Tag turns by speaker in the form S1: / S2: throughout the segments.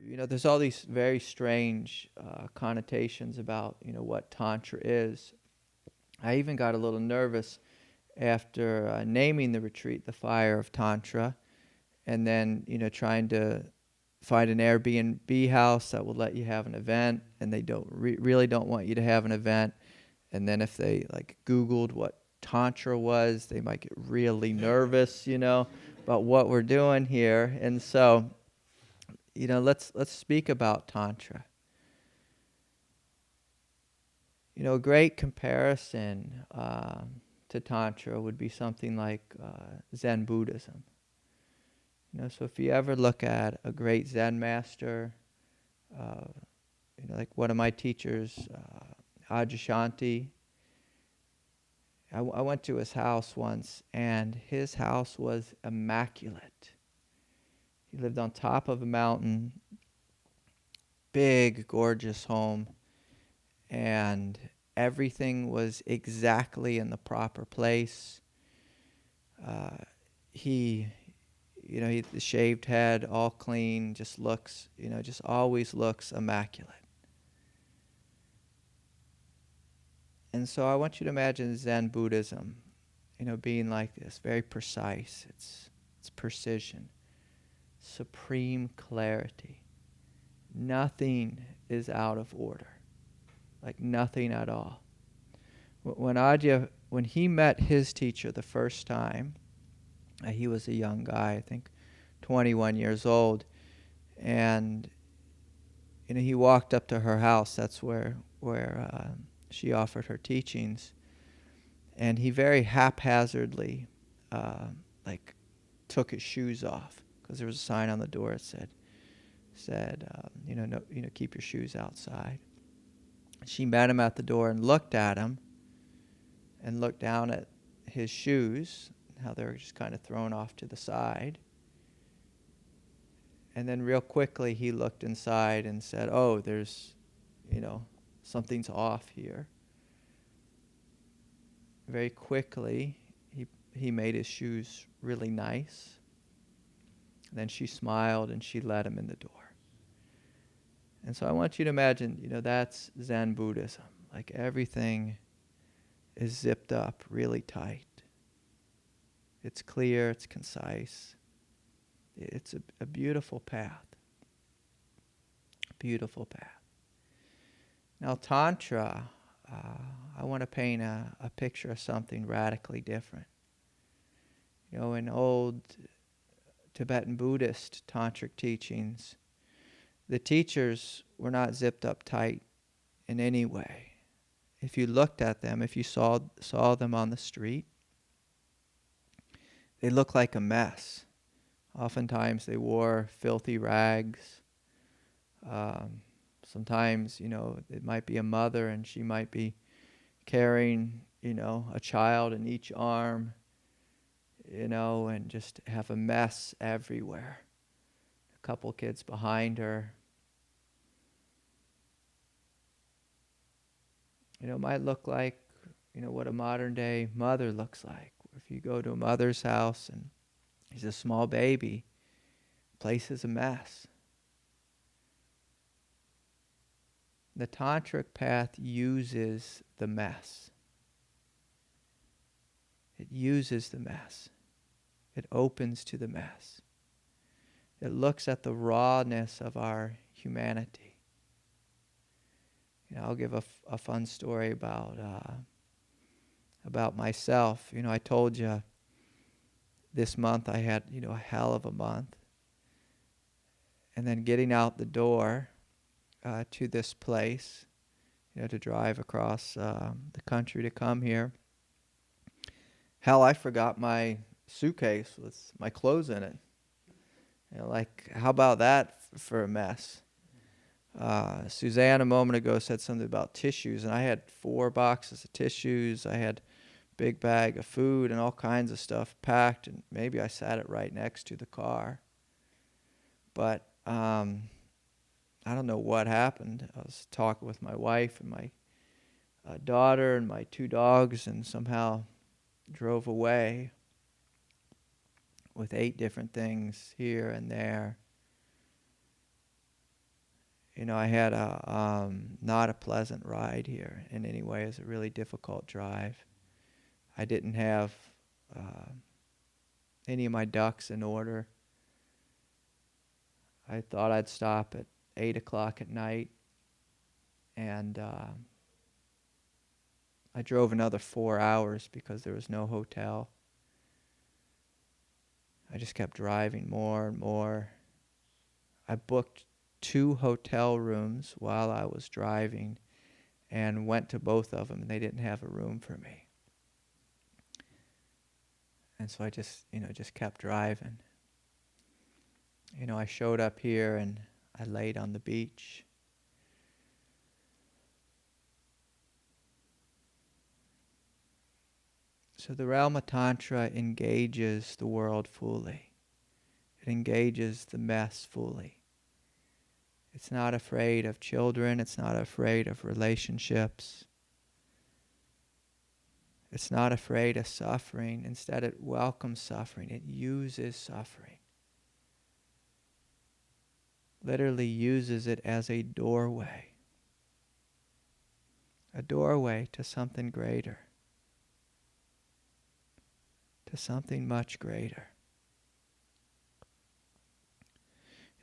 S1: there's all these very strange connotations about, what Tantra is. I even got a little nervous after naming the retreat the Fire of Tantra, and then, trying to find an Airbnb house that will let you have an event, and they don't really don't want you to have an event. And then if they like Googled what Tantra was, they might get really nervous, about what we're doing here. And so, let's speak about Tantra. A great comparison to Tantra would be something like Zen Buddhism. So if you ever look at a great Zen master, uh, like one of my teachers, Adyashanti, I went to his house once, and his house was immaculate. He lived on top of a mountain, big, gorgeous home, and everything was exactly in the proper place. He, the shaved head, all clean, just looks, just always looks immaculate. And so I want you to imagine Zen Buddhism, being like this, very precise. It's precision, supreme clarity. Nothing is out of order, like nothing at all. When he met his teacher the first time, he was a young guy, I think 21 years old, and he walked up to her house. That's where she offered her teachings, and he very haphazardly, like, took his shoes off because there was a sign on the door that said, no, keep your shoes outside. She met him at the door and looked at him, and looked down at his shoes, how they were just kind of thrown off to the side. And then real quickly he looked inside and said, oh, there's, something's off here. Very quickly he made his shoes really nice. Then she smiled and she let him in the door. And so I want you to imagine, that's Zen Buddhism. Like everything is zipped up really tight. It's clear, it's concise. It's a beautiful path. Beautiful path. Now Tantra, I want to paint a picture of something radically different. In old Tibetan Buddhist Tantric teachings, the teachers were not zipped up tight in any way. If you looked at them, if you saw them on the street, they looked like a mess. Oftentimes they wore filthy rags. Sometimes, it might be a mother and she might be carrying, a child in each arm, and just have a mess everywhere. A couple kids behind her. It might look like, what a modern day mother looks like. If you go to a mother's house and he's a small baby, the place is a mess. The Tantric path uses the mess. It uses the mess. It opens to the mess. It looks at the rawness of our humanity. I'll give a fun story about myself. I told you this month I had, a hell of a month. And then getting out the door to this place, to drive across the country to come here. Hell, I forgot my suitcase with my clothes in it. Like, how about that for a mess? Suzanne a moment ago said something about tissues, and I had 4 boxes of tissues. I had a big bag of food and all kinds of stuff packed, and maybe I sat it right next to the car. But I don't know what happened. I was talking with my wife and my daughter and my 2 dogs, and somehow drove away with 8 different things here and there. I had a not a pleasant ride here in any way. It was a really difficult drive. I didn't have uh, any of my ducks in order. I thought I'd stop at 8 o'clock at night, and I drove another 4 hours because there was no hotel. I just kept driving more and more. I booked 2 hotel rooms while I was driving and went to both of them, and they didn't have a room for me. And so I just kept driving. I showed up here and I laid on the beach. So the realm of Tantra engages the world fully. It engages the mess fully. It's not afraid of children. It's not afraid of relationships. It's not afraid of suffering. Instead, it welcomes suffering. It uses suffering. Literally uses it as a doorway to something greater, to something much greater.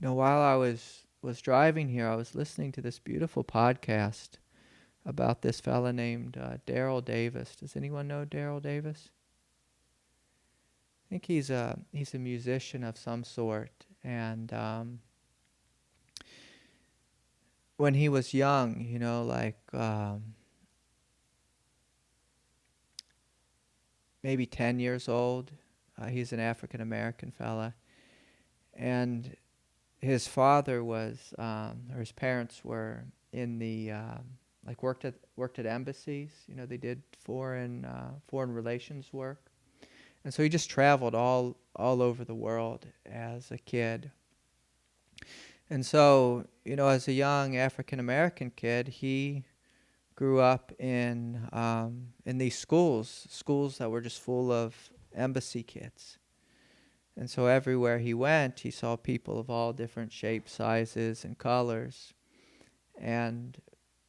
S1: While I was driving here, I was listening to this beautiful podcast about this fella named Daryl Davis. Does anyone know Daryl Davis? I think he's a musician of some sort, and when he was young, maybe 10 years old, he's an African American fella, and his father was, or his parents were in the worked at embassies. They did foreign relations work, and so he just traveled all over the world as a kid. And so, as a young African American kid, he grew up in these schools that were just full of embassy kids. And so everywhere he went, he saw people of all different shapes, sizes, and colors. And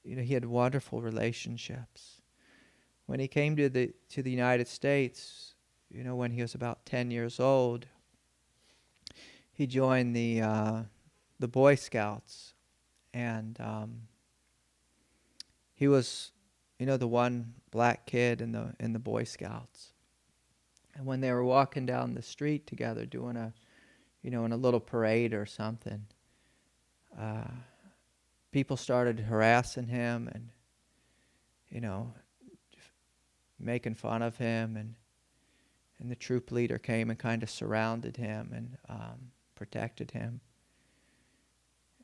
S1: he had wonderful relationships. When he came to the United States, when he was about 10 years old, he joined the Boy Scouts, and he was, the one black kid in the Boy Scouts. And when they were walking down the street together, doing in a little parade or something, people started harassing him and, making fun of him, and the troop leader came and kind of surrounded him and protected him.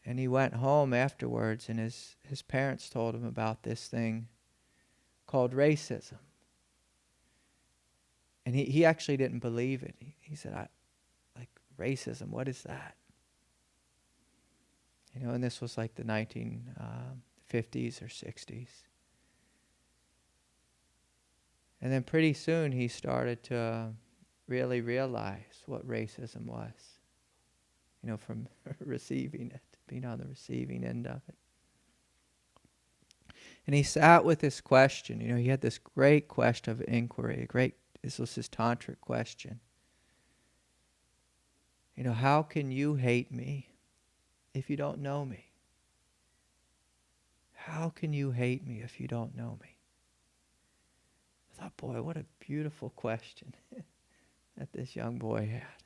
S1: And he went home afterwards, and his parents told him about this thing called racism. And he actually didn't believe it. He said, racism, what is that? And this was like the 1950s or 60s. And then pretty soon he started to really realize what racism was, from receiving it, being on the receiving end of it. And he sat with this question. He had this great question of inquiry, this was his Tantric question. How can you hate me if you don't know me? How can you hate me if you don't know me? I thought, boy, what a beautiful question that this young boy had.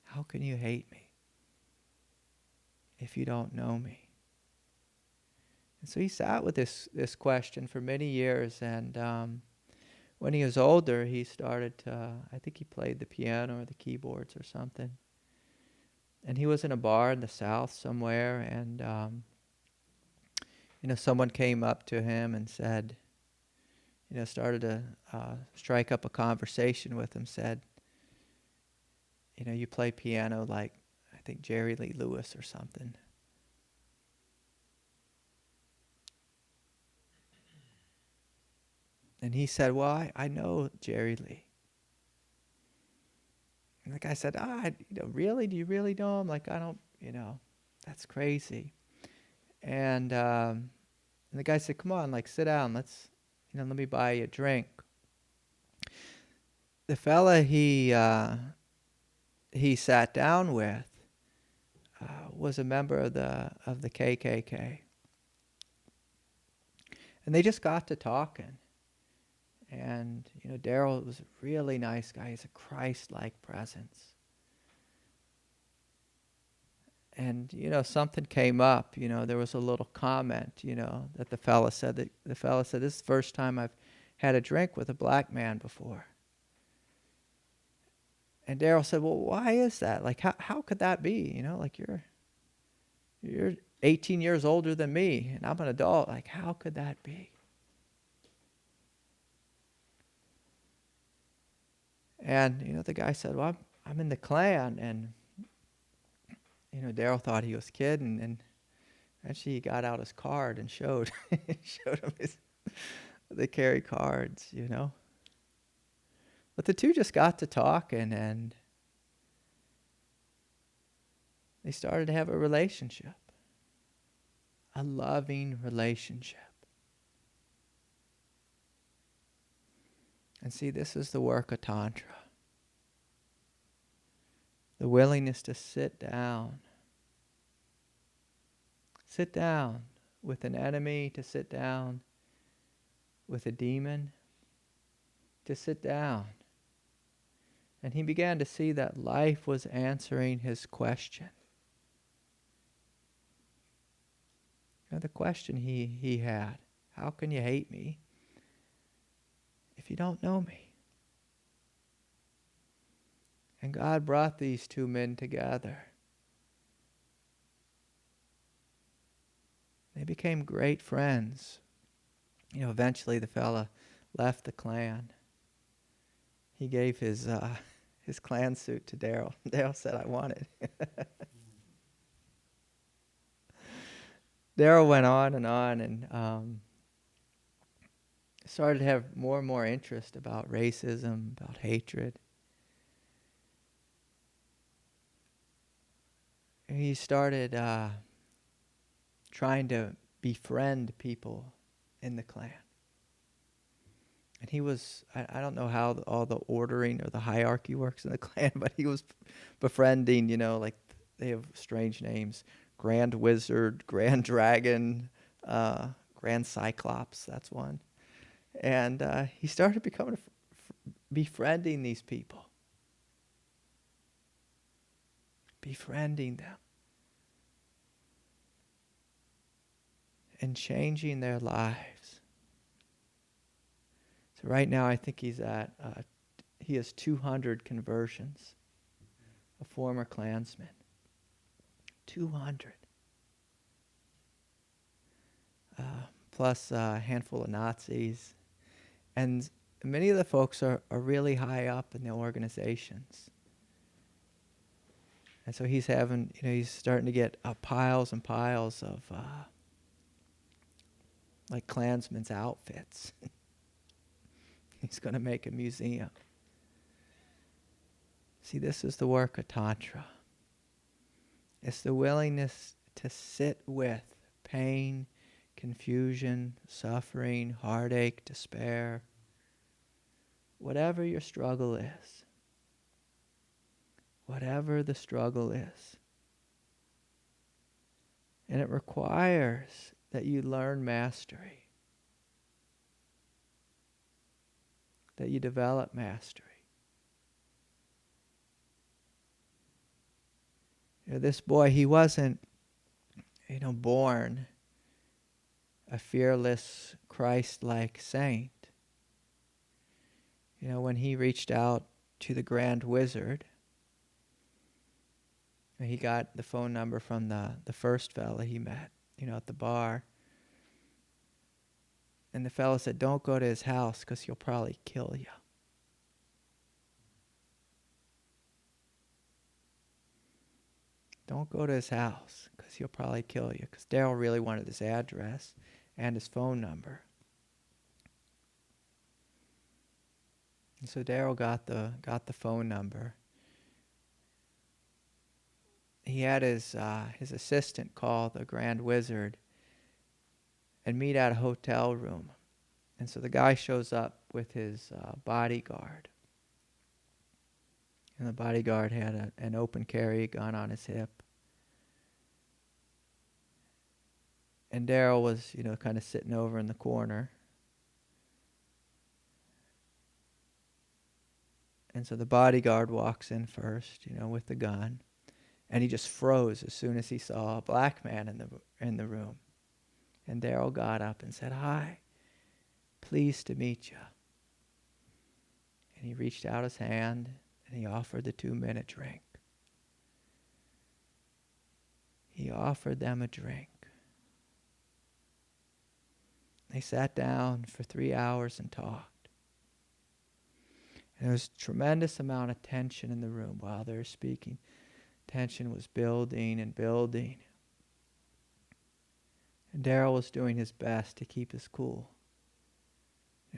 S1: How can you hate me if you don't know me? And so he sat with this question for many years, and when he was older, he started to, I think he played the piano or the keyboards or something. And he was in a bar in the South somewhere, and someone came up to him and said, started to strike up a conversation with him, said, you play piano like, I think, Jerry Lee Lewis or something. And he said, well, I know Jerry Lee. And the guy said, really? Do you really know him? Like, I don't, that's crazy. And the guy said, "Come on, like sit down. Let me buy you a drink." The fella he sat down with was a member of the KKK, and they just got to talking. And Daryl was a really nice guy. He's a Christ-like presence. And something came up. There was a little comment. That the fella said. "This is the first time I've had a drink with a black man before." And Daryl said, "Well, why is that? Like, how could that be? Like you're 18 years older than me, and I'm an adult. Like, how could that be?" And the guy said, "Well, I'm in the Klan." And Daryl thought he was kidding, and actually he got out his card and showed showed him they carry cards. But the two just got to talking, and they started to have a relationship, a loving relationship. And see, this is the work of Tantra. The willingness to sit down with an enemy, to sit down with a demon, to sit down. And he began to see that life was answering his question. The question he had, how can you hate me if you don't know me? And God brought these two men together. They became great friends. Eventually the fella left the Klan. He gave his Klan suit to Daryl. Daryl said, "I want it." Daryl went on and started to have more and more interest about racism, about hatred. And he started trying to befriend people in the Klan. And he was, I don't know how all the ordering or the hierarchy works in the Klan, but he was befriending, like they have strange names. Grand Wizard, Grand Dragon, Grand Cyclops, that's one. And he started befriending these people. Befriending them. And changing their lives. So right now I think he has 200 conversions of former Klansmen. 200. Plus a handful of Nazis. And many of the folks are really high up in the organizations. And so he's starting to get piles and piles of like Klansmen's outfits. He's going to make a museum. See, this is the work of Tantra. It's the willingness to sit with pain, confusion, suffering, heartache, despair, whatever your struggle is. Whatever the struggle is. And it requires that you learn mastery. That you develop mastery. This boy, he wasn't, born a fearless, Christ-like saint. When he reached out to the Grand Wizard, he got the phone number from the first fella he met, at the bar. And the fella said, "Don't go to his house because he'll probably kill you." Don't go to his house because he'll probably kill you. Because Daryl really wanted his address and his phone number. And so Daryl got the phone number. He had his assistant call the Grand Wizard and meet at a hotel room. And so the guy shows up with his bodyguard. And the bodyguard had an open carry gun on his hip. And Daryl was, kind of sitting over in the corner. And so the bodyguard walks in first, with the gun. And he just froze as soon as he saw a black man in the room. And Daryl got up and said, "Hi, pleased to meet you." And he reached out his hand and he offered the 2-minute drink. He offered them a drink. They sat down for 3 hours and talked. And there was a tremendous amount of tension in the room while they were speaking. Tension was building and building. And Daryl was doing his best to keep his cool,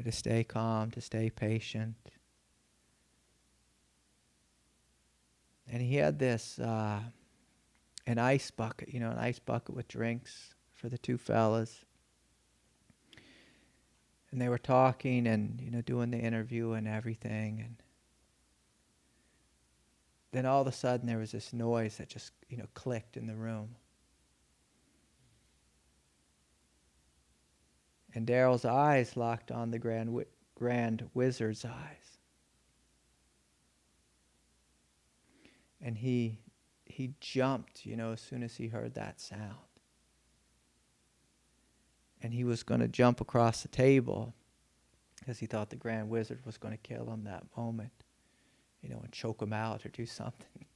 S1: to stay calm, to stay patient. And he had this, an ice bucket, an ice bucket with drinks for the two fellas. And they were talking and, doing the interview and everything. And then all of a sudden there was this noise that just, clicked in the room. And Daryl's eyes locked on the Grand Wizard's eyes. And he jumped, as soon as he heard that sound. And he was going to jump across the table because he thought the Grand Wizard was going to kill him that moment, and choke him out or do something.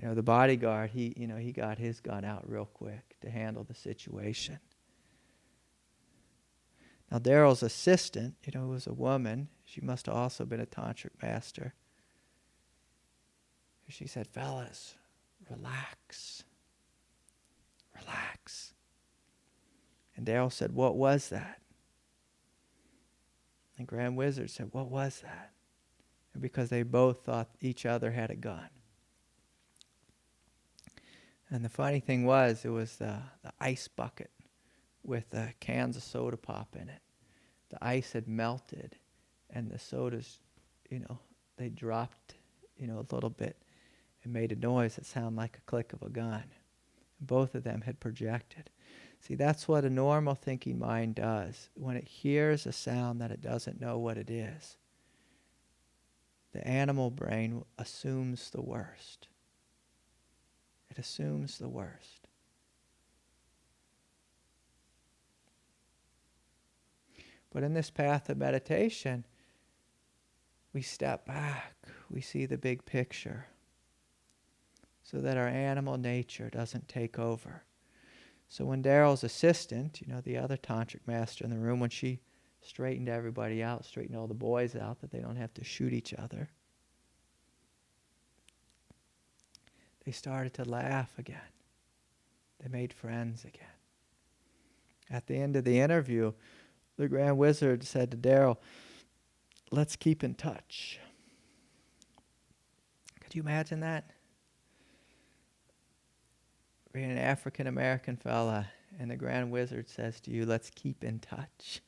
S1: The bodyguard, he got his gun out real quick to handle the situation. Now Daryl's assistant, was a woman. She must have also been a tantric master. She said, "Fellas, relax. Relax." And Daryl said, "What was that?" And Grand Wizard said, "What was that?" And because they both thought each other had a gun. And the funny thing was, it was the ice bucket with cans of soda pop in it. The ice had melted, and the sodas, they dropped, a little bit and made a noise that sounded like a click of a gun. And both of them had projected. See, that's what a normal thinking mind does. When it hears a sound that it doesn't know what it is, the animal brain assumes the worst. It assumes the worst. But in this path of meditation, we step back. We see the big picture so that our animal nature doesn't take over. So when Daryl's assistant, the other tantric master in the room, when she straightened everybody out, straightened all the boys out that they don't have to shoot each other, they started to laugh again. They made friends again. At the end of the interview, the Grand Wizard said to Daryl, "Let's keep in touch." Could you imagine that? Being an African American fella, and the Grand Wizard says to you, "Let's keep in touch."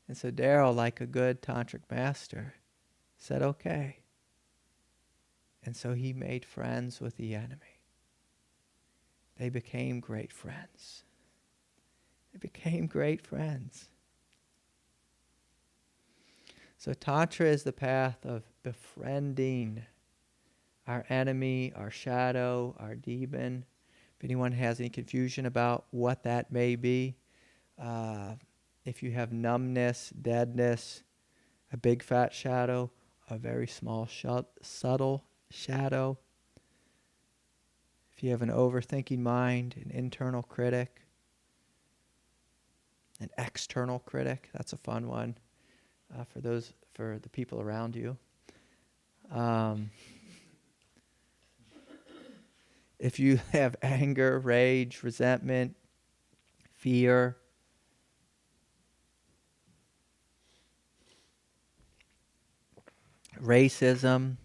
S1: And so Daryl, like a good tantric master, said, "Okay." And so he made friends with the enemy. They became great friends. They became great friends. So Tantra is the path of befriending our enemy, our shadow, our demon. If anyone has any confusion about what that may be, if you have numbness, deadness, a big fat shadow, a very small, subtle shadow, if you have an overthinking mind, an internal critic, an external critic, that's a fun one for the people around you. If you have anger, rage, resentment, fear, racism,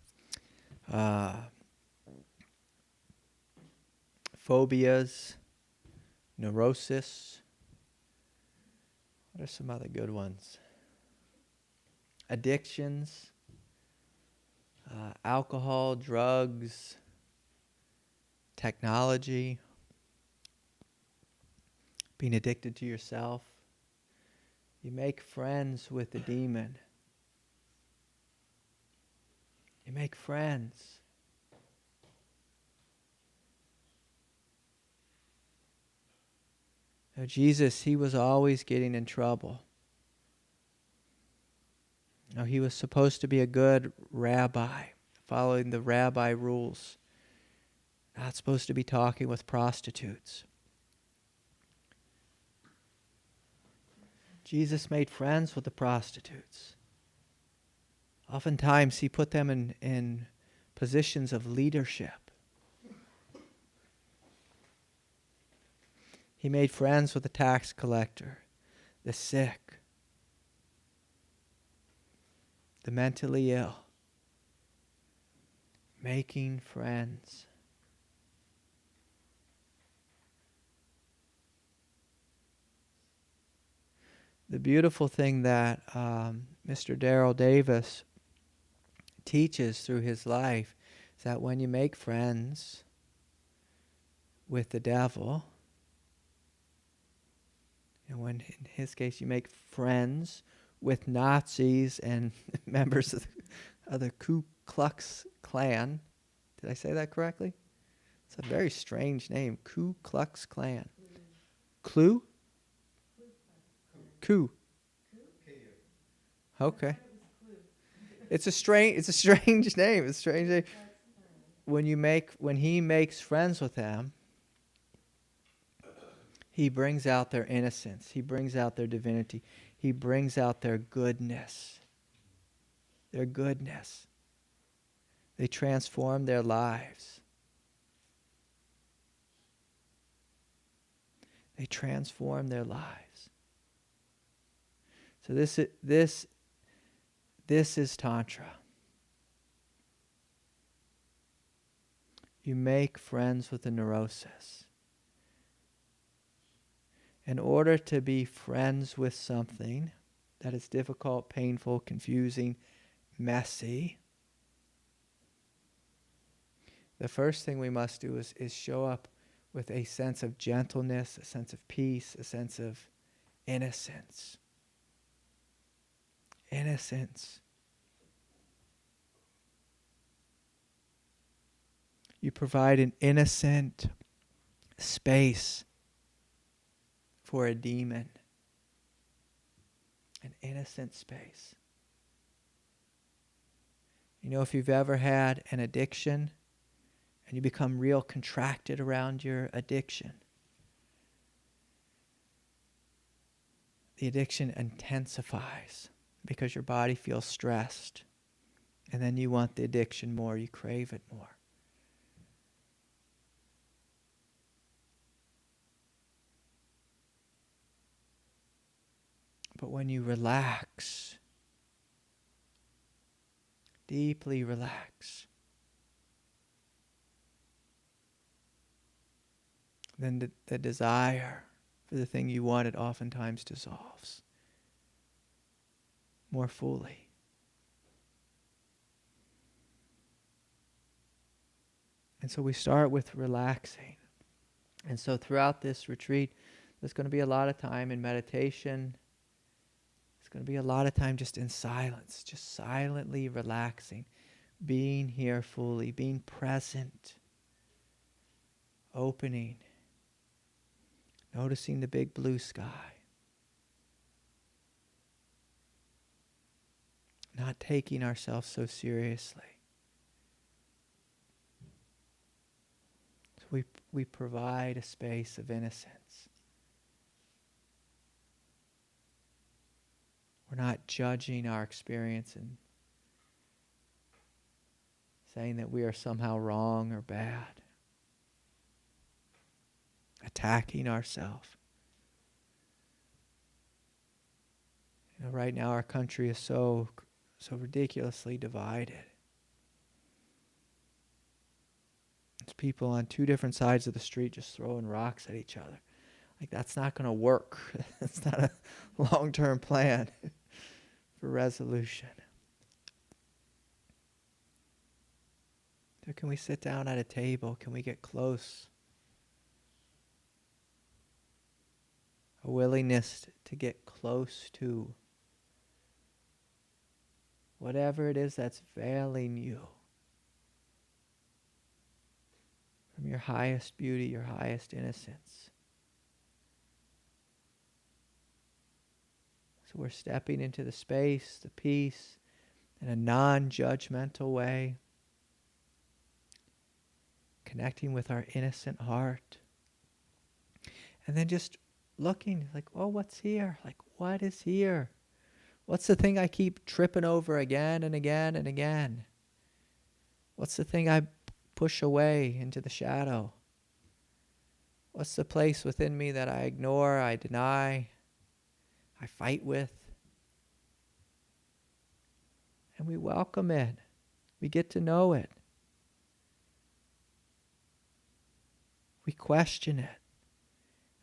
S1: phobias, neurosis. What are some other good ones? Addictions, alcohol, drugs, technology, being addicted to yourself. You make friends with the demon. You make friends. Now, Jesus, he was always getting in trouble. Now, he was supposed to be a good rabbi, following the rabbi rules. Not supposed to be talking with prostitutes. Jesus made friends with the prostitutes. Oftentimes, he put them in positions of leadership. He made friends with the tax collector, the sick, the mentally ill. Making friends. The beautiful thing that Mr. Daryl Davis teaches through his life is that when you make friends with the devil, and when in his case you make friends with Nazis and members of the Ku Klux Klan, did I say that correctly? It's a very strange name, Ku Klux Klan. Clue? Ku. Okay. It's a strange name. It's a strange name. When he makes friends with them, he brings out their innocence. He brings out their divinity. He brings out their goodness. Their goodness. They transform their lives. They transform their lives. So this is Tantra. You make friends with the neurosis. In order to be friends with something that is difficult, painful, confusing, messy, the first thing we must do is show up with a sense of gentleness, a sense of peace, a sense of innocence. Innocence. You provide an innocent space for a demon. An innocent space. You know, if you've ever had an addiction and you become real contracted around your addiction, the addiction intensifies because your body feels stressed. And then you want the addiction more, you crave it more. But when you relax, deeply relax, then the desire for the thing you wanted oftentimes dissolves more fully. And so we start with relaxing. And so throughout this retreat, there's going to be a lot of time in meditation. It's going to be a lot of time just in silence, just silently relaxing, being here fully, being present, opening, noticing the big blue sky, not taking ourselves so seriously. So we provide a space of innocence. We're not judging our experience and saying that we are somehow wrong or bad. Attacking ourselves. You know, right now our country is so ridiculously divided. There's people on two different sides of the street just throwing rocks at each other. Like, that's not going to work. It's not a long-term plan for resolution. So can we sit down at a table? Can we get close? A willingness to get close to whatever it is that's veiling you from your highest beauty, your highest innocence. So we're stepping into the space, the peace, in a non-judgmental way, connecting with our innocent heart, and then just looking like, oh, what's here? Like, what is here? What's the thing I keep tripping over again and again and again? What's the thing I push away into the shadow? What's the place within me that I ignore, I deny, I fight with? And we welcome it. We get to know it. We question it.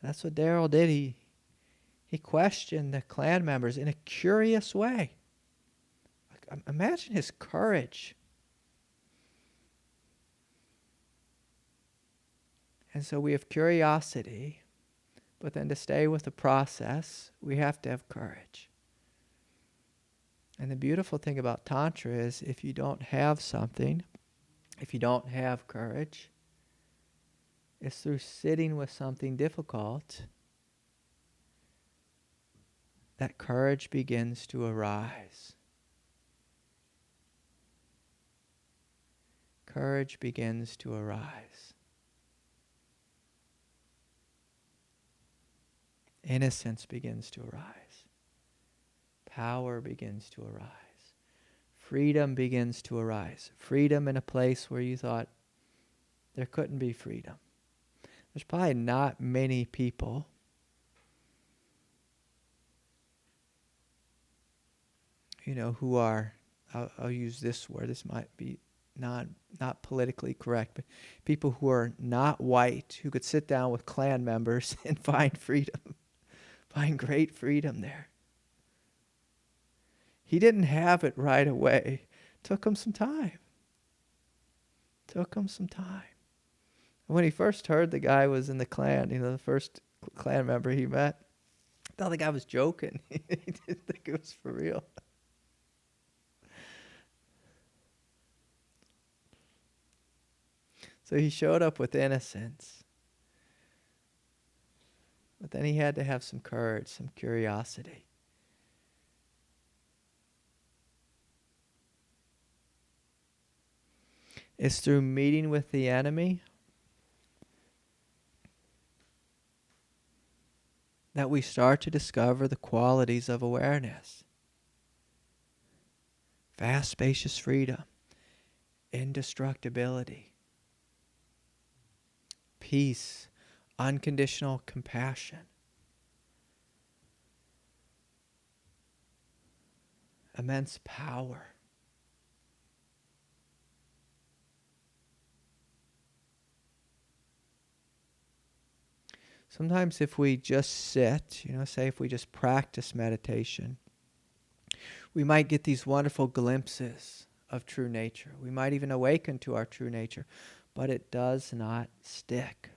S1: That's what Daryl did. He questioned the clan members in a curious way. Like, imagine his courage. And so we have curiosity, but then to stay with the process, we have to have courage. And the beautiful thing about Tantra is if you don't have something, if you don't have courage, it's through sitting with something difficult that courage begins to arise. Courage begins to arise. Innocence begins to arise. Power begins to arise. Freedom begins to arise. Freedom in a place where you thought there couldn't be freedom. There's probably not many people who are, I'll use this word, this might be not politically correct, but people who are not white, who could sit down with clan members and find freedom, find great freedom there. He didn't have it right away. Took him some time. When he first heard the guy was in the clan, the first clan member he met, I thought the guy was joking. He didn't think it was for real. So he showed up with innocence. But then he had to have some courage, some curiosity. It's through meeting with the enemy that we start to discover the qualities of awareness. Vast, spacious freedom, indestructibility, peace, unconditional compassion, immense power. Sometimes if we just sit, say if we just practice meditation, we might get these wonderful glimpses of true nature. We might even awaken to our true nature, but it does not stick.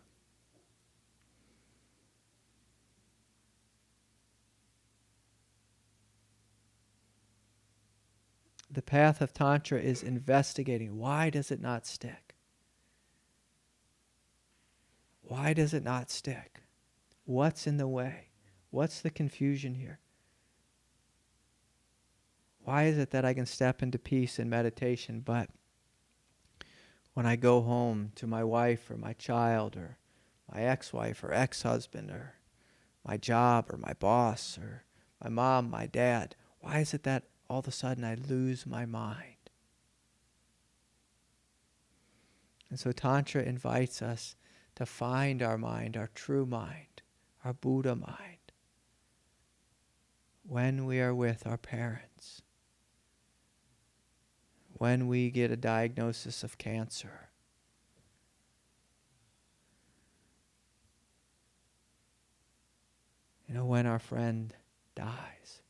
S1: The path of Tantra is investigating. Why does it not stick? Why does it not stick? What's in the way? What's the confusion here? Why is it that I can step into peace and meditation, but when I go home to my wife or my child or my ex-wife or ex-husband or my job or my boss or my mom, my dad, why is it that all of a sudden I lose my mind? And so Tantra invites us to find our mind, our true mind, our Buddha mind, when we are with our parents, when we get a diagnosis of cancer, when our friend dies.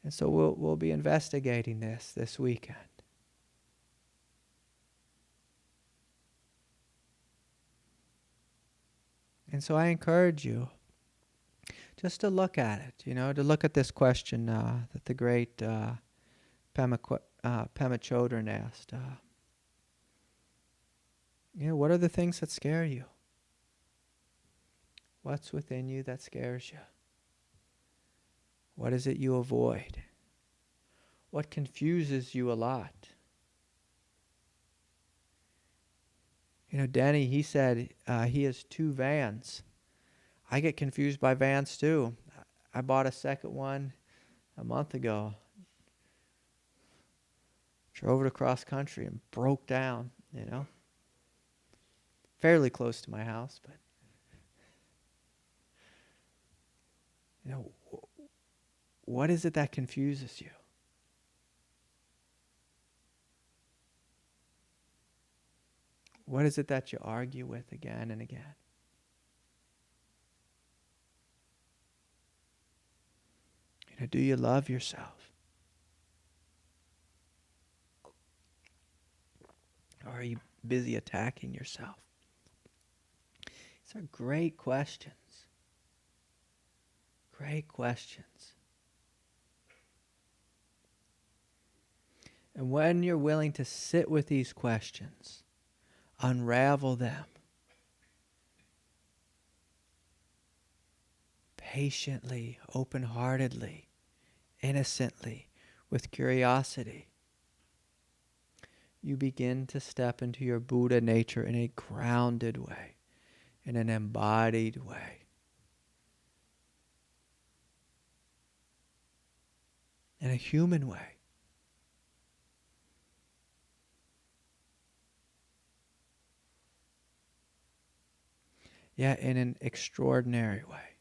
S1: And so we'll be investigating this weekend. And so I encourage you just to look at it, to look at this question that the great Pema Chodron asked. What are the things that scare you? What's within you that scares you? What is it you avoid? What confuses you a lot? Denny, he said he has 2 vans. I get confused by vans too. I bought a second one a month ago. Drove it across country and broke down, Fairly close to my house, but what is it that confuses you? What is it that you argue with again and again? Do you love yourself? Or are you busy attacking yourself? These are great questions. Great questions. And when you're willing to sit with these questions, unravel them, patiently, open-heartedly, innocently, with curiosity, you begin to step into your Buddha nature in a grounded way, in an embodied way. In a human way. Yet in an extraordinary way.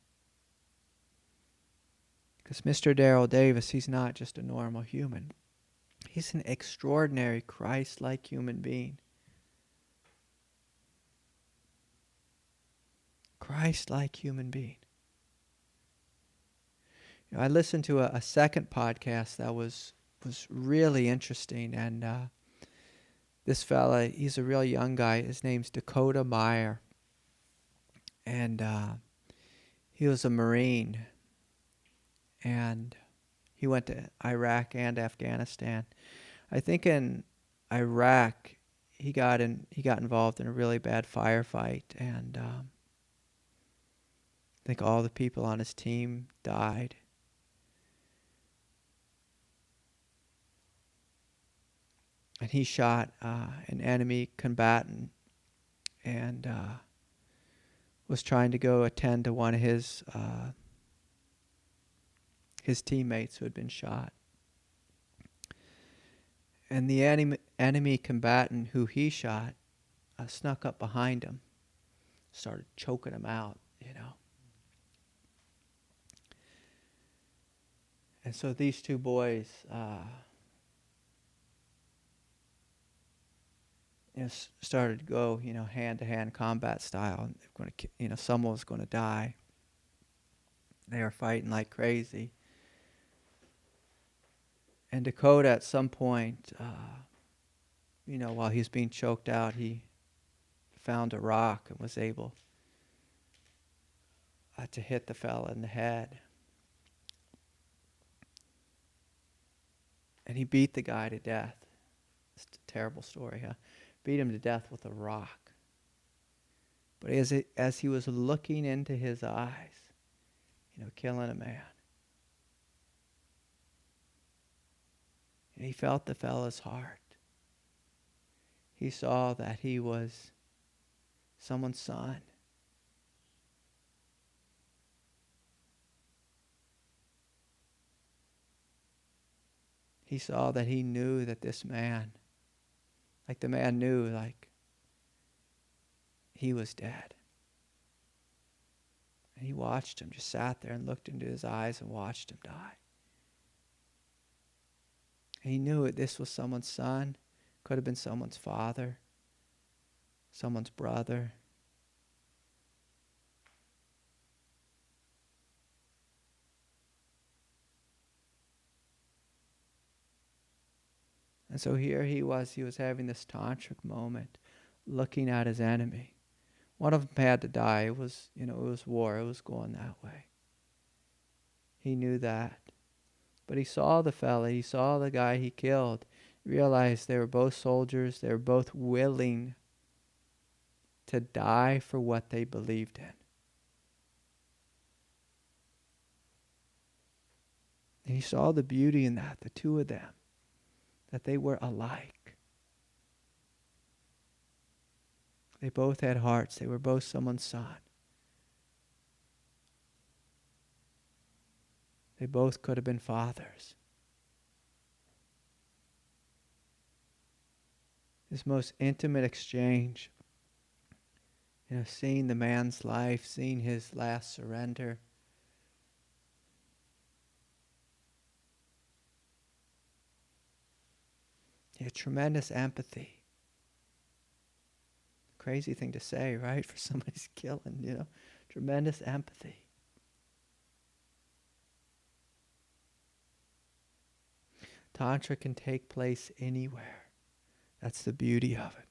S1: Because Mr. Daryl Davis, he's not just a normal human. He's an extraordinary Christ-like human being. Christ-like human being. I listened to a second podcast that was really interesting, and this fella, he's a real young guy. His name's Dakota Meyer, and he was a Marine, and he went to Iraq and Afghanistan. I think in Iraq he got involved in a really bad firefight, and I think all the people on his team died. And he shot an enemy combatant and was trying to go attend to one of his teammates who had been shot. And the enemy combatant who he shot snuck up behind him, started choking him out, And so these 2 boys started to go, hand-to-hand combat style. They're going to, someone was going to die. They were fighting like crazy. And Dakota, at some point, while he was being choked out, he found a rock and was able to hit the fella in the head. And he beat the guy to death. It's a terrible story, huh? Beat him to death with a rock. But as he was looking into his eyes, killing a man, and he felt the fella's heart. He saw that he was someone's son. He saw that he knew that this man, like the man knew, like he was dead. And he watched him, just sat there and looked into his eyes and watched him die. And he knew that this was someone's son, Could have been someone's father, someone's brother. And so here he was having this tantric moment, looking at his enemy. One of them had to die. It was war. It was going that way. He knew that. But he saw the fella. He saw the guy he killed. He realized they were both soldiers. They were both willing to die for what they believed in. And he saw the beauty in that, the two of them, that they were alike. They both had hearts. They were both someone's son. They both could have been fathers. This most intimate exchange, seeing the man's life, seeing his last surrender. Yeah, tremendous empathy. Crazy thing to say, right? For somebody's killing, tremendous empathy. Tantra can take place anywhere. That's the beauty of it.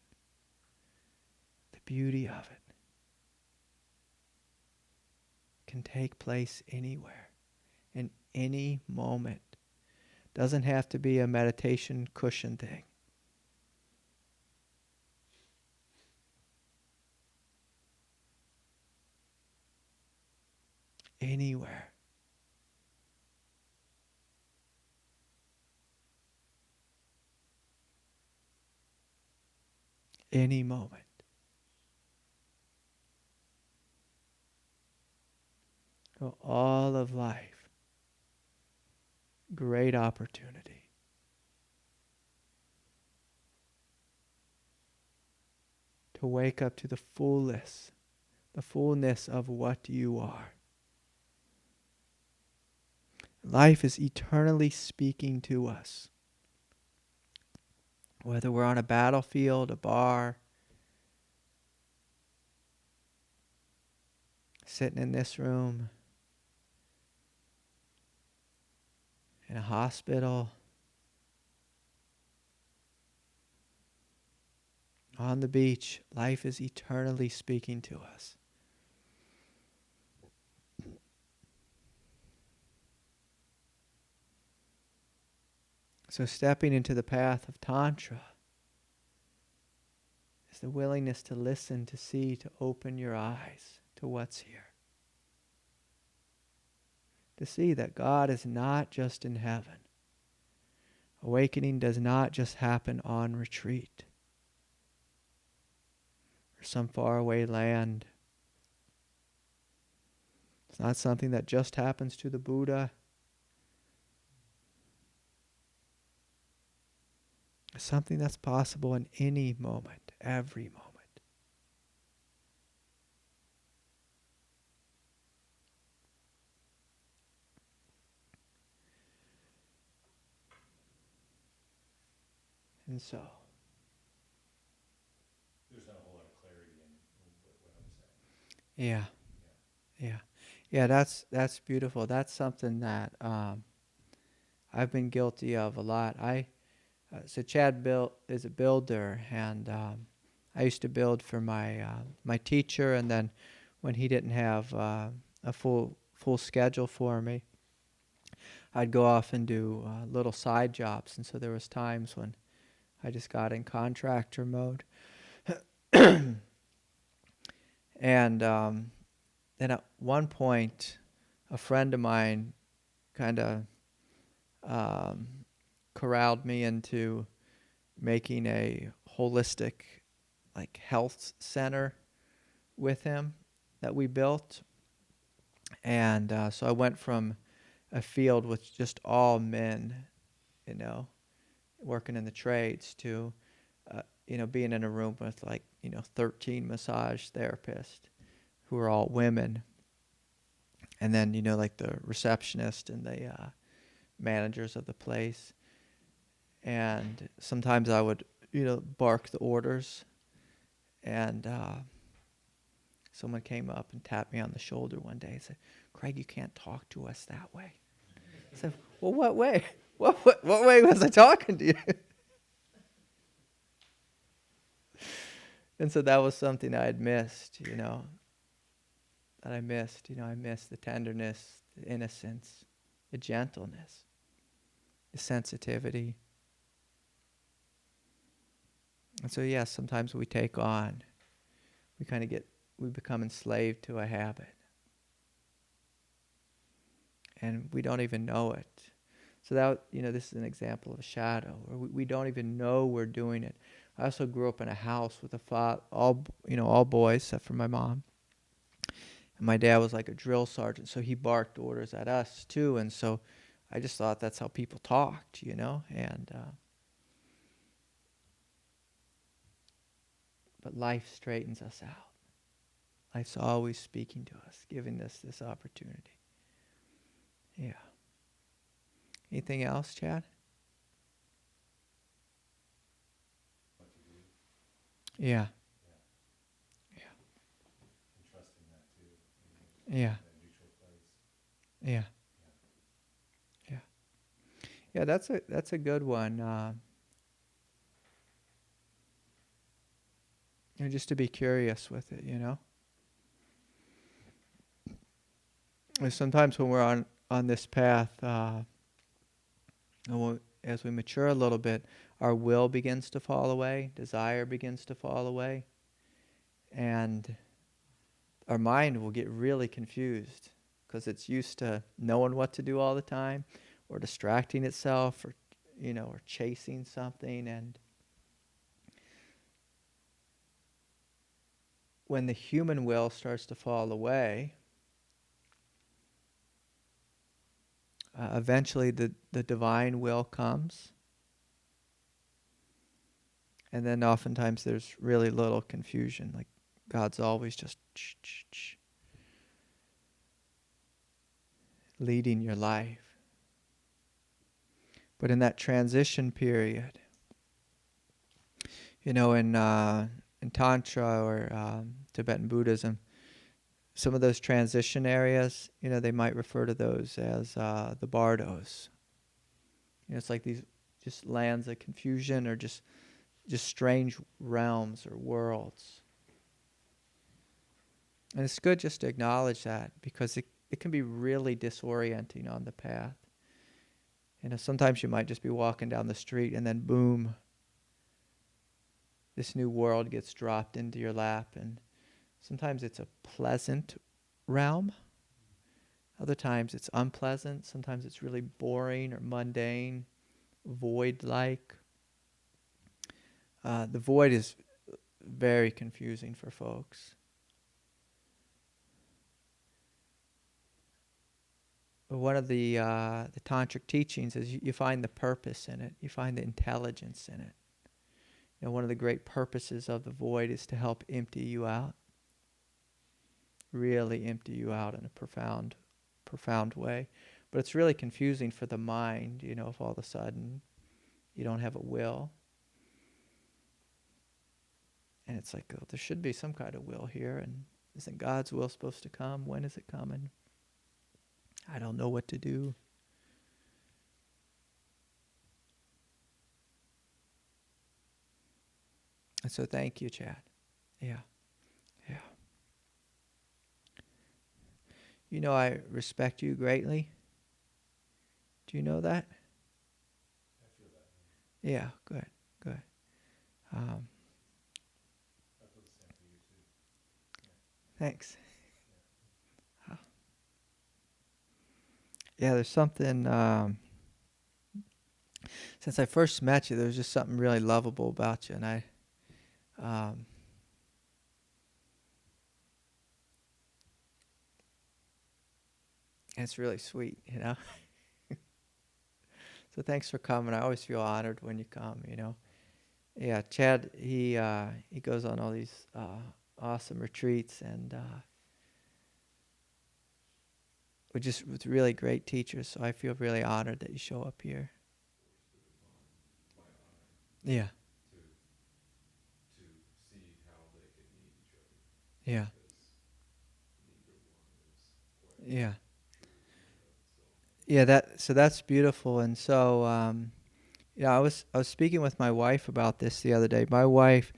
S1: The beauty of it. Can take place anywhere, in any moment. Doesn't have to be a meditation cushion thing. Anywhere. Any moment. So all of life. Great opportunity. To wake up to the fullness of what you are. Life is eternally speaking to us. Whether we're on a battlefield, a bar, sitting in this room, in a hospital, on the beach, life is eternally speaking to us. So stepping into the path of Tantra is the willingness to listen, to see, to open your eyes to what's here. To see that God is not just in heaven. Awakening does not just happen on retreat or some faraway land. It's not something that just happens to the Buddha. It's something that's possible in any moment, every moment. And so,
S2: there's not a whole lot of clarity in what I'm saying.
S1: yeah, that's beautiful. That's something that I've been guilty of a lot. So Chad is a builder, and I used to build for my teacher, and then when he didn't have a full schedule for me, I'd go off and do little side jobs, and so there was times when I just got in contractor mode. And then at one point, a friend of mine kind of corralled me into making a holistic health center with him that we built. And so I went from a field with just all men, working in the trades to, being in a room with 13 massage therapists who are all women. And then, the receptionist and the managers of the place. And sometimes I would, bark the orders. And someone came up and tapped me on the shoulder one day and said, "Craig, you can't talk to us that way." I said, "Well, what way? What way was I talking to you?" And so that was something I had missed, that I missed. I missed the tenderness, the innocence, the gentleness, the sensitivity. And so, yes, sometimes we take on, we become enslaved to a habit. And we don't even know it. So that, this is an example of a shadow, where we don't even know we're doing it. I also grew up in a house with all boys except for my mom. And my dad was like a drill sergeant, so he barked orders at us too. And so I just thought that's how people talked, and but life straightens us out. Life's always speaking to us, giving us this opportunity. Yeah. Anything else, Chad? Yeah. Yeah.
S2: And trusting that too.
S1: Yeah.
S2: That neutral place.
S1: Yeah. Yeah. Yeah, that's a good one. Just to be curious with it, And sometimes when we're on this path, as we mature a little bit, our will begins to fall away, desire begins to fall away, and our mind will get really confused because it's used to knowing what to do all the time, or distracting itself, or chasing something. And when the human will starts to fall away, eventually the divine will comes. And then oftentimes there's really little confusion. Like God's always just leading your life. But in that transition period, in Tantra or Tibetan Buddhism, some of those transition areas, they might refer to those as the bardos. It's like these just lands of confusion, or just strange realms or worlds. And it's good just to acknowledge that, because it can be really disorienting on the path. Sometimes you might just be walking down the street and then boom, this new world gets dropped into your lap. And sometimes it's a pleasant realm. Other times it's unpleasant. Sometimes it's really boring or mundane, void-like. The void is very confusing for folks. But one of the Tantric teachings is you find the purpose in it. You find the intelligence in it. One of the great purposes of the void is to help empty you out. Really empty you out in a profound way. But it's really confusing for the mind, if all of a sudden you don't have a will. And it's like, oh, there should be some kind of will here. And isn't God's will supposed to come? When is it coming? I don't know what to do. And so thank you, Chad. Yeah. Yeah. I respect you greatly. Do you know that?
S2: I feel that.
S1: Yeah, good.
S2: I feel the same for you too.
S1: Thanks. Yeah, there's something, since I first met you, there's just something really lovable about you. And it's really sweet, So thanks for coming. I always feel honored when you come, Yeah, Chad, he goes on all these awesome retreats, and with really great teachers. So I feel really honored that you show up here. Yeah. Yeah. Yeah. Yeah, that's beautiful. And so I was speaking with my wife about this the other day. My wife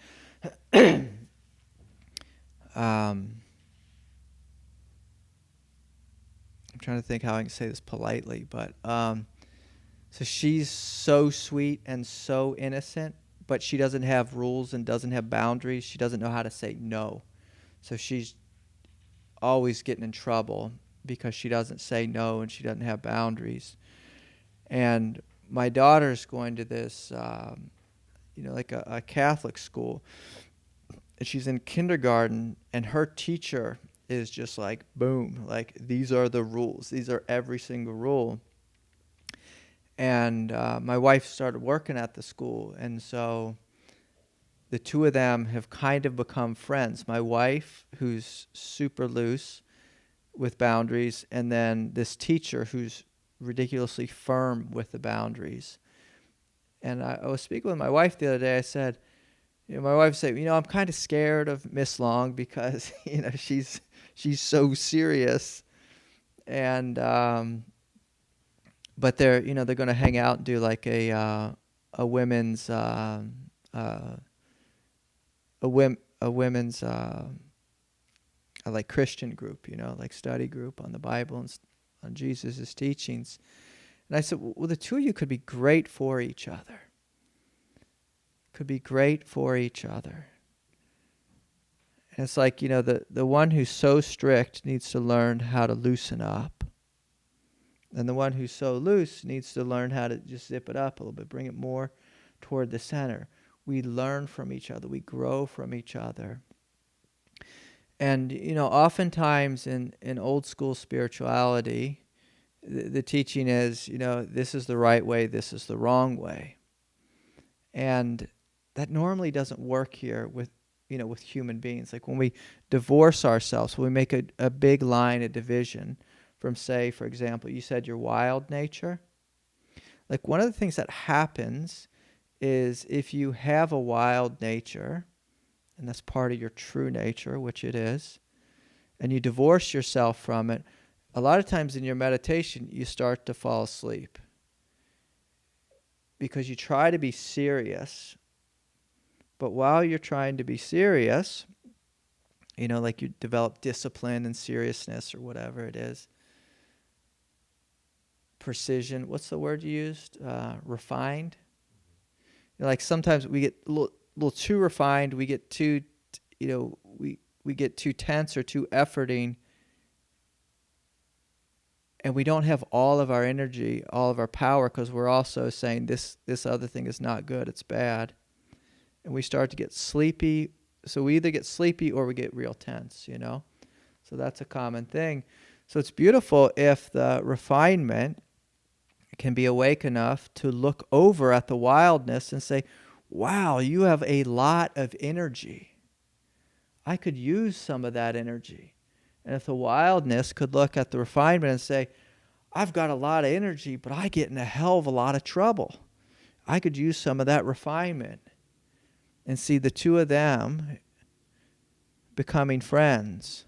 S1: um I'm trying to think how I can say this politely, but so she's so sweet and so innocent, but she doesn't have rules and doesn't have boundaries. She doesn't know how to say no. So she's always getting in trouble because she doesn't say no and she doesn't have boundaries. And my daughter's going to this, like a Catholic school. And she's in kindergarten, and her teacher is just like, boom, like these are the rules. These are every single rule. And my wife started working at the school, and so the two of them have kind of become friends. My wife, who's super loose with boundaries, and then this teacher who's ridiculously firm with the boundaries. And I was speaking with my wife the other day. I said, my wife said, I'm kind of scared of Miss Long because, she's so serious. And but they're going to hang out and do like a women's uh, a women's like Christian group, like study group on the Bible and on Jesus' teachings. And I said, well, the two of you could be great for each other. Could be great for each other. And it's like, the one who's so strict needs to learn how to loosen up. And the one who's so loose needs to learn how to just zip it up a little bit, bring it more toward the center. We learn from each other. We grow from each other. And, oftentimes in old school spirituality, the teaching is, this is the right way, this is the wrong way. And that normally doesn't work here with human beings. Like when we divorce ourselves, when we make a big line of division from, say, for example, you said your wild nature. Like one of the things that happens is if you have a wild nature, and that's part of your true nature, which it is, and you divorce yourself from it, a lot of times in your meditation, you start to fall asleep because you try to be serious. But while you're trying to be serious, like you develop discipline and seriousness or whatever it is, precision, what's the word you used? Refined. Like sometimes we get a little too refined, we get too, we get too tense or too efforting, and we don't have all of our energy, all of our power, because we're also saying this other thing is not good, it's bad. And we start to get sleepy. So we either get sleepy or we get real tense, So that's a common thing. So it's beautiful if the refinement can be awake enough to look over at the wildness and say, wow, you have a lot of energy. I could use some of that energy. And if the wildness could look at the refinement and say, I've got a lot of energy, but I get in a hell of a lot of trouble. I could use some of that refinement. And see the two of them becoming friends.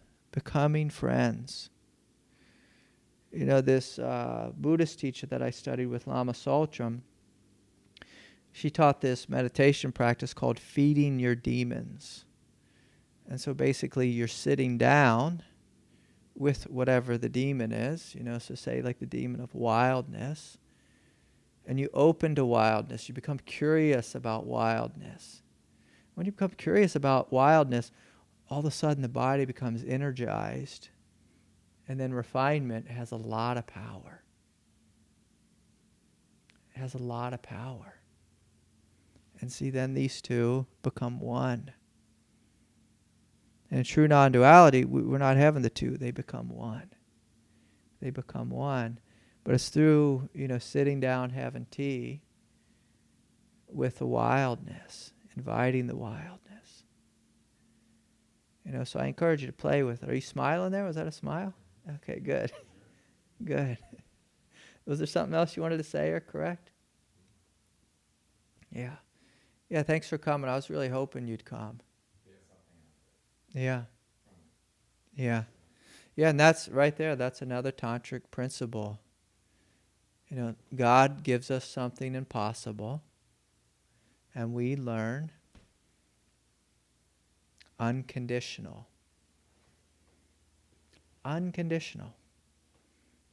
S1: This Buddhist teacher that I studied with, Lama Tsultrim, she taught this meditation practice called feeding your demons. And so basically you're sitting down with whatever the demon is, so say like the demon of wildness, and you open to wildness. You become curious about wildness. When you become curious about wildness, all of a sudden the body becomes energized, and then refinement has a lot of power. It has a lot of power. And see, then these two become one. And in true non-duality, we're not having the two. They become one. They become one. But it's through, sitting down, having tea with the wildness, inviting the wildness. So I encourage you to play with it. Are you smiling there? Was that a smile? Okay, good. Good. Was there something else you wanted to say or correct? Yeah. Yeah, thanks for coming. I was really hoping you'd come. Yeah. Yeah. Yeah, and that's right there. That's another tantric principle. God gives us something impossible, and we learn unconditional. Unconditional.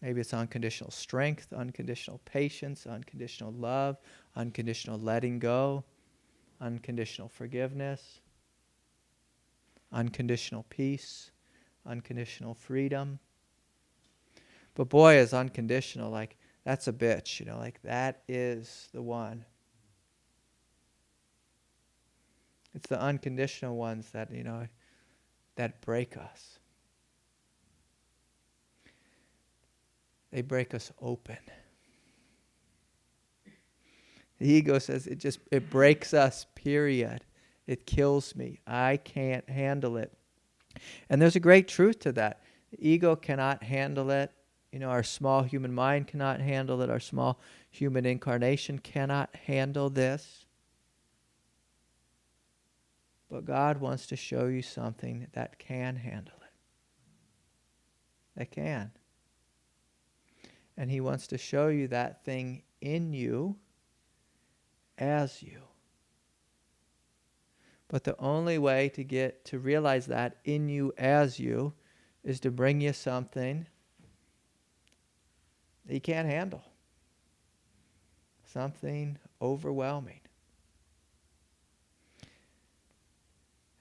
S1: Maybe it's unconditional strength, unconditional patience, unconditional love, unconditional letting go, unconditional forgiveness, unconditional peace, unconditional freedom. But boy, is unconditional, like, that's a bitch, like, that is the one. It's the unconditional ones that, that break us. They break us open. The ego says it breaks us, period. It kills me. I can't handle it. And there's a great truth to that. The ego cannot handle it. Our small human mind cannot handle it. Our small human incarnation cannot handle this. But God wants to show you something that can handle it. That can. And He wants to show you that thing in you as you. But the only way to get to realize that in you as you is to bring you something that you can't handle. Something overwhelming.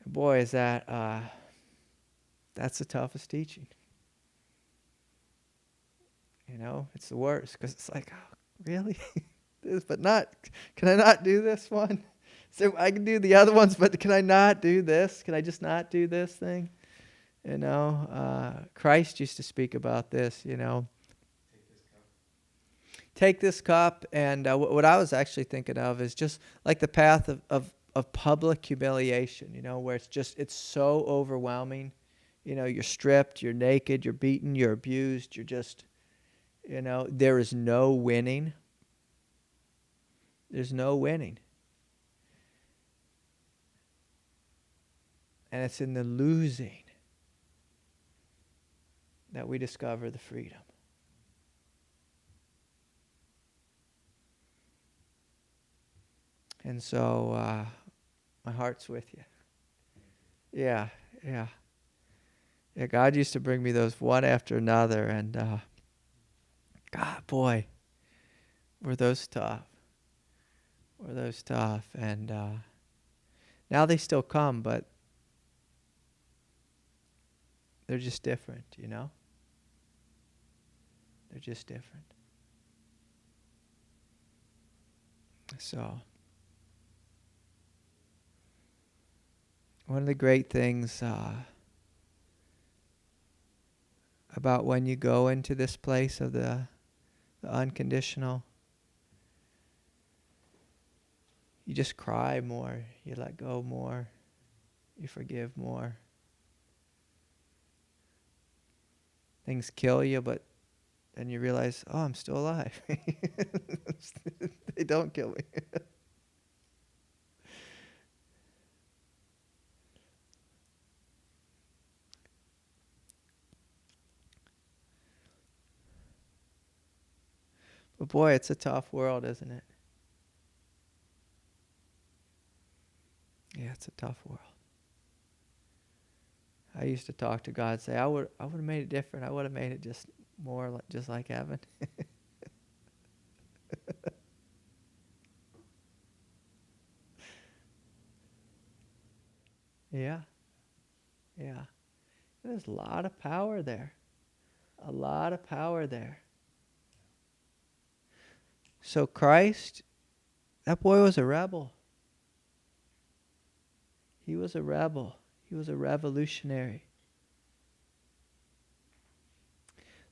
S1: Boy, is that's the toughest teaching. It's the worst, because it's like, oh, really? Can I not do this one? So I can do the other ones, but can I not do this? Can I just not do this thing? Christ used to speak about this, Take this cup, and what I was actually thinking of is just like the path of public humiliation, where it's so overwhelming. You're stripped, you're naked, you're beaten, you're abused, you're just, there is no winning. There's no winning. And it's in the losing that we discover the freedom. And so my heart's with you. Yeah. Yeah, God used to bring me those one after another, and God, boy, were those tough. And now they still come, but they're just different, They're just different. So, one of the great things about when you go into this place of the unconditional, you just cry more, you let go more, you forgive more. Things kill you, but then you realize, oh, I'm still alive. They don't kill me. But boy, it's a tough world, isn't it? Yeah, it's a tough world. I used to talk to God and say, I would have made it different. I would have made it just more just like heaven. Yeah. Yeah. There's a lot of power there. A lot of power there. So Christ, that boy was a rebel. He was a rebel. He was a revolutionary.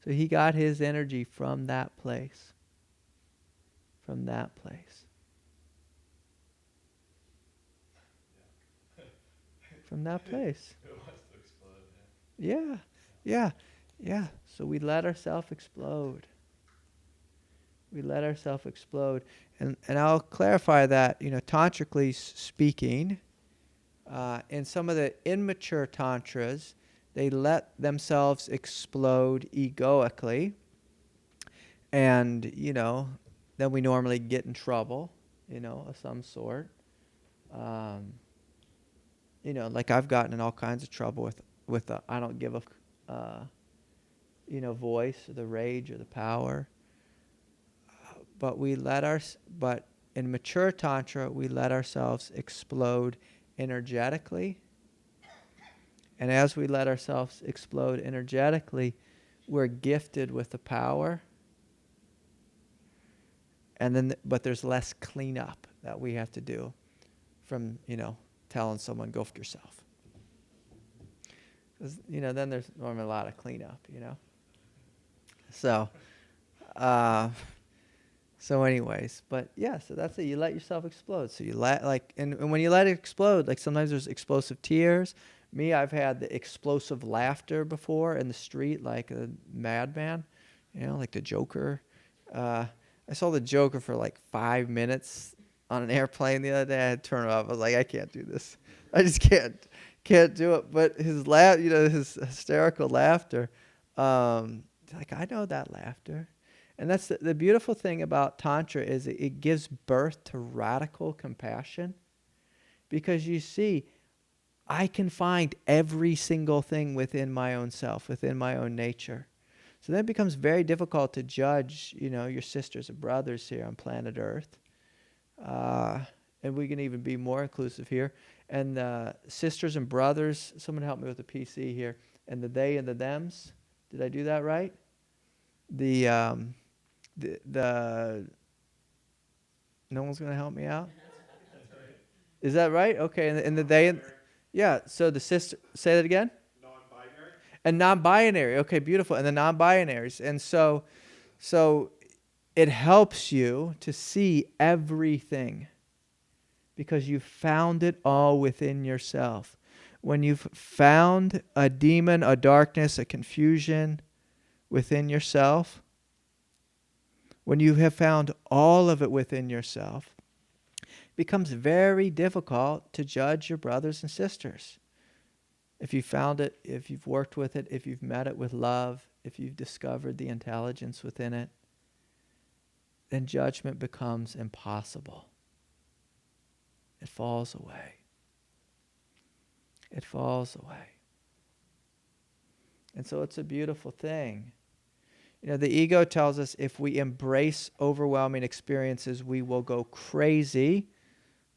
S1: So he got his energy from that place. From that place. From that place.
S2: It wants to explode,
S1: Yeah. Yeah. Yeah. So we let ourselves explode. We let ourselves explode. And I'll clarify that, tantrically speaking, in some of the immature tantras, They let themselves explode egoically. And, then we normally get in trouble, of some sort. Like I've gotten in all kinds of trouble with the I don't give a, voice, or the rage, or the power. But in mature Tantra, we let ourselves explode energetically. And as we let ourselves explode energetically, we're gifted with the power. But there's less cleanup that we have to do from, telling someone, go for yourself. Because, then there's normally a lot of cleanup, So, anyways, but yeah, so that's it. You let yourself explode. So you and when you let it explode, like sometimes there's explosive tears. Me, I've had the explosive laughter before in the street, like a madman, like the Joker. I saw the Joker for like 5 minutes on an airplane the other day. I had to turn it off. I was like, I can't do this. I just can't do it. But his his hysterical laughter, like I know that laughter. And that's the beautiful thing about Tantra is it gives birth to radical compassion. Because you see, I can find every single thing within my own self, within my own nature. So then it becomes very difficult to judge, your sisters and brothers here on planet Earth. And we can even be more inclusive here. And sisters and brothers, someone help me with the PC here. And the they and the thems. Did I do that right? The no one's going to help me out? Is that right? Okay. And the they, yeah. So the sister, say that again?
S2: Non-binary.
S1: And non-binary. Okay, beautiful. And the non-binaries. And so it helps you to see everything because you've found it all within yourself. When you've found a demon, a darkness, a confusion within yourself, when you have found all of it within yourself, it becomes very difficult to judge your brothers and sisters. If you found it, if you've worked with it, if you've met it with love, if you've discovered the intelligence within it, then judgment becomes impossible. It falls away. It falls away. And so it's a beautiful thing. The ego tells us if we embrace overwhelming experiences, we will go crazy,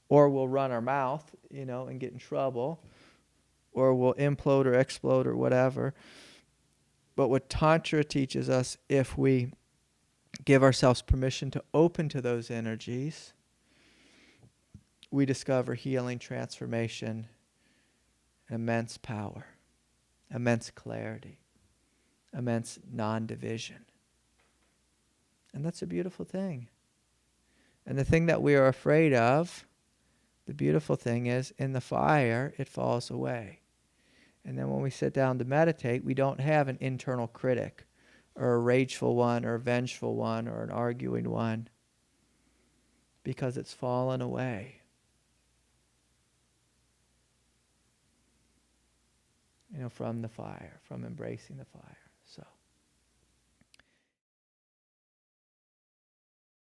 S1: or we'll run our mouth, and get in trouble, or we'll implode or explode or whatever. But what Tantra teaches us, if we give ourselves permission to open to those energies, we discover healing, transformation, immense power, immense clarity, immense non-division. And that's a beautiful thing. And the thing that we are afraid of, the beautiful thing is, in the fire, it falls away. And then when we sit down to meditate, we don't have an internal critic, or a rageful one, or a vengeful one, or an arguing one, because it's fallen away. From the fire, from embracing the fire. So